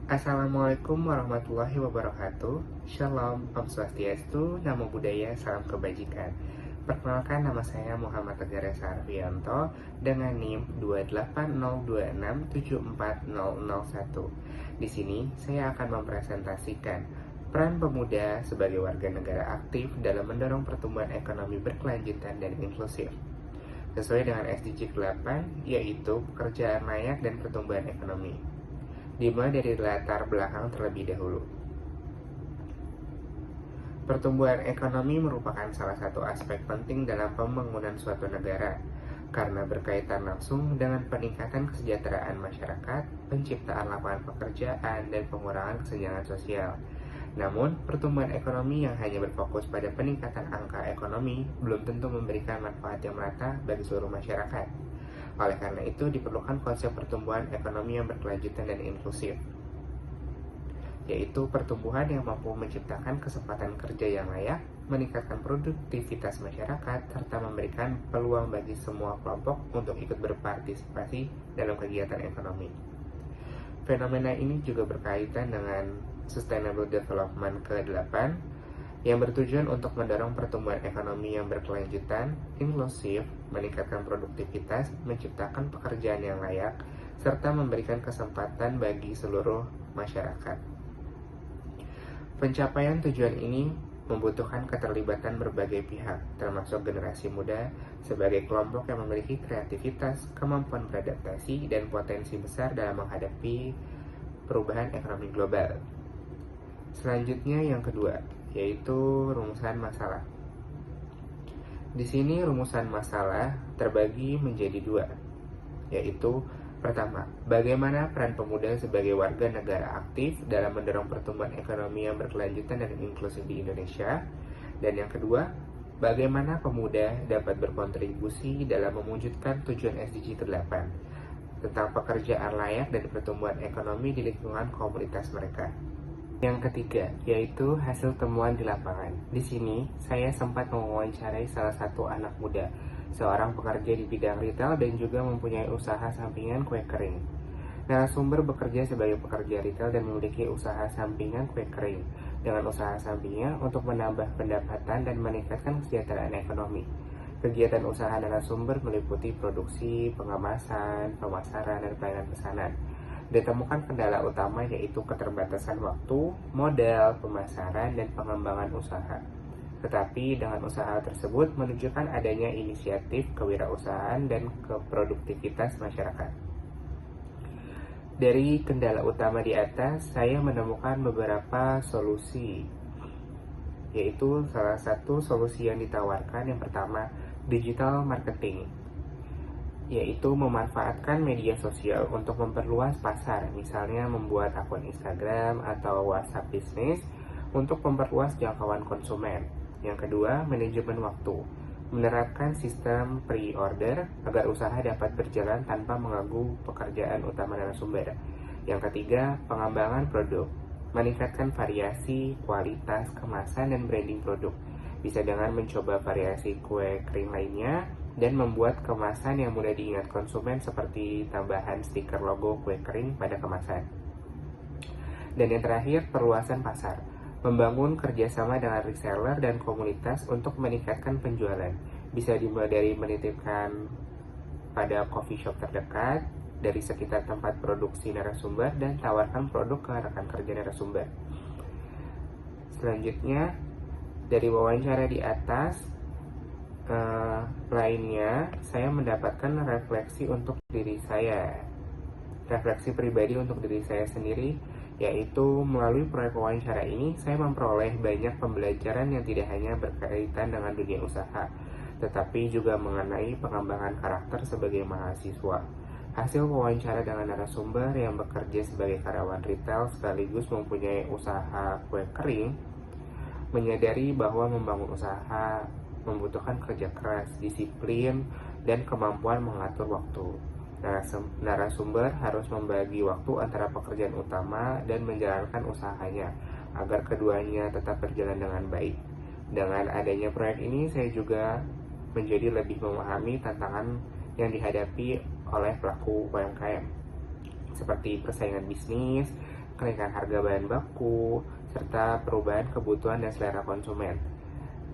Assalamualaikum warahmatullahi wabarakatuh. Shalom, Om Swastiastu, Namo Buddhaya, Salam Kebajikan. Perkenalkan, nama saya Muhammad Tegar Esa Arfianto dengan NIM 28026474001. Di sini saya akan mempresentasikan peran pemuda sebagai warga negara aktif dalam mendorong pertumbuhan ekonomi berkelanjutan dan inklusif. Sesuai dengan SDG 8, yaitu pekerjaan layak dan pertumbuhan ekonomi. Dimulai dari latar belakang terlebih dahulu. Pertumbuhan ekonomi merupakan salah satu aspek penting dalam pembangunan suatu negara karena berkaitan langsung dengan peningkatan kesejahteraan masyarakat, penciptaan lapangan pekerjaan, dan pengurangan kesenjangan sosial. Namun, pertumbuhan ekonomi yang hanya berfokus pada peningkatan angka ekonomi belum tentu memberikan manfaat yang merata bagi seluruh masyarakat. Oleh karena itu, diperlukan konsep pertumbuhan ekonomi yang berkelanjutan dan inklusif, yaitu pertumbuhan yang mampu menciptakan kesempatan kerja yang layak, meningkatkan produktivitas masyarakat, serta memberikan peluang bagi semua kelompok untuk ikut berpartisipasi dalam kegiatan ekonomi. Fenomena ini juga berkaitan dengan Sustainable Development ke-8, yang bertujuan untuk mendorong pertumbuhan ekonomi yang berkelanjutan, inklusif, meningkatkan produktivitas, menciptakan pekerjaan yang layak, serta memberikan kesempatan bagi seluruh masyarakat. Pencapaian tujuan ini membutuhkan keterlibatan berbagai pihak, termasuk generasi muda, sebagai kelompok yang memiliki kreativitas, kemampuan beradaptasi, dan potensi besar dalam menghadapi perubahan ekonomi global. Selanjutnya yang kedua, yaitu rumusan masalah. Di sini rumusan masalah terbagi menjadi dua, yaitu pertama, bagaimana peran pemuda sebagai warga negara aktif dalam mendorong pertumbuhan ekonomi yang berkelanjutan dan inklusif di Indonesia, dan yang kedua, bagaimana pemuda dapat berkontribusi dalam mewujudkan tujuan SDG ke-8 tentang pekerjaan layak dan pertumbuhan ekonomi di lingkungan komunitas mereka. Yang ketiga, yaitu hasil temuan di lapangan. Di sini, saya sempat mewawancarai salah satu anak muda, seorang pekerja di bidang retail dan juga mempunyai usaha sampingan kue kering. Narasumber bekerja sebagai pekerja retail dan memiliki usaha sampingan kue kering, dengan usaha sampingnya untuk menambah pendapatan dan meningkatkan kesejahteraan ekonomi. Kegiatan usaha narasumber meliputi produksi, pengemasan, pemasaran, dan pelayanan pesanan. Ditemukan kendala utama yaitu keterbatasan waktu, modal, pemasaran, dan pengembangan usaha. Tetapi dengan usaha tersebut menunjukkan adanya inisiatif kewirausahaan dan keproduktivitas masyarakat. Dari kendala utama di atas, saya menemukan beberapa solusi, yaitu salah satu solusi yang ditawarkan yang pertama, digital marketing, yaitu memanfaatkan media sosial untuk memperluas pasar, misalnya membuat akun Instagram atau WhatsApp bisnis untuk memperluas jangkauan konsumen. Yang kedua, manajemen waktu, menerapkan sistem pre-order agar usaha dapat berjalan tanpa mengganggu pekerjaan utama narasumber. Yang ketiga, pengembangan produk, meningkatkan variasi, kualitas, kemasan, dan branding produk, bisa dengan mencoba variasi kue kering lainnya dan membuat kemasan yang mudah diingat konsumen seperti tambahan stiker logo kue kering pada kemasan. Dan yang terakhir, perluasan pasar, membangun kerjasama dengan reseller dan komunitas untuk meningkatkan penjualan. Bisa dimulai dari menitipkan pada coffee shop terdekat, dari sekitar tempat produksi narasumber, dan tawarkan produk ke rekan kerja narasumber. Selanjutnya, dari wawancara di atas, lainnya, saya mendapatkan refleksi untuk diri saya, refleksi pribadi untuk diri saya sendiri, yaitu melalui proyek wawancara ini saya memperoleh banyak pembelajaran yang tidak hanya berkaitan dengan dunia usaha, tetapi juga mengenai pengembangan karakter sebagai mahasiswa. Hasil wawancara dengan narasumber yang bekerja sebagai karyawan retail sekaligus mempunyai usaha kue kering, menyadari bahwa membangun usaha membutuhkan kerja keras, disiplin, dan kemampuan mengatur waktu. Narasumber harus membagi waktu antara pekerjaan utama dan menjalankan usahanya agar keduanya tetap berjalan dengan baik. Dengan adanya proyek ini, saya juga menjadi lebih memahami tantangan yang dihadapi oleh pelaku UMKM, seperti persaingan bisnis, kenaikan harga bahan baku, serta perubahan kebutuhan dan selera konsumen.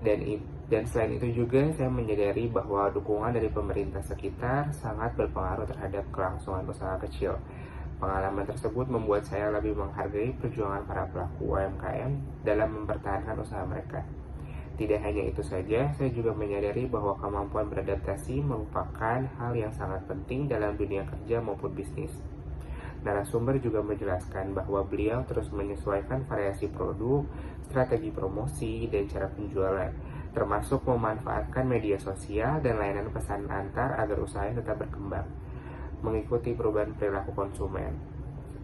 Dan selain itu juga saya menyadari bahwa dukungan dari pemerintah sekitar sangat berpengaruh terhadap kelangsungan usaha kecil. Pengalaman tersebut membuat saya lebih menghargai perjuangan para pelaku UMKM dalam mempertahankan usaha mereka. Tidak hanya itu saja, saya juga menyadari bahwa kemampuan beradaptasi merupakan hal yang sangat penting dalam dunia kerja maupun bisnis. Narasumber juga menjelaskan bahwa beliau terus menyesuaikan variasi produk, strategi promosi, dan cara penjualan, termasuk memanfaatkan media sosial dan layanan pesan antar agar usahanya tetap berkembang, mengikuti perubahan perilaku konsumen.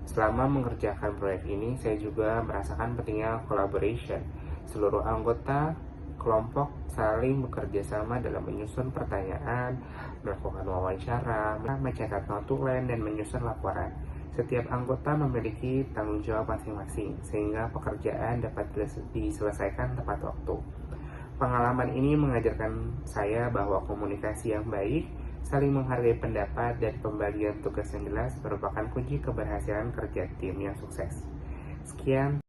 Selama mengerjakan proyek ini, saya juga merasakan pentingnya collaboration. Seluruh anggota kelompok saling bekerja sama dalam menyusun pertanyaan, melakukan wawancara, mencatat notulen, dan menyusun laporan. Setiap anggota memiliki tanggung jawab masing-masing, sehingga pekerjaan dapat diselesaikan tepat waktu. Pengalaman ini mengajarkan saya bahwa komunikasi yang baik, saling menghargai pendapat, dan pembagian tugas yang jelas merupakan kunci keberhasilan kerja tim yang sukses. Sekian.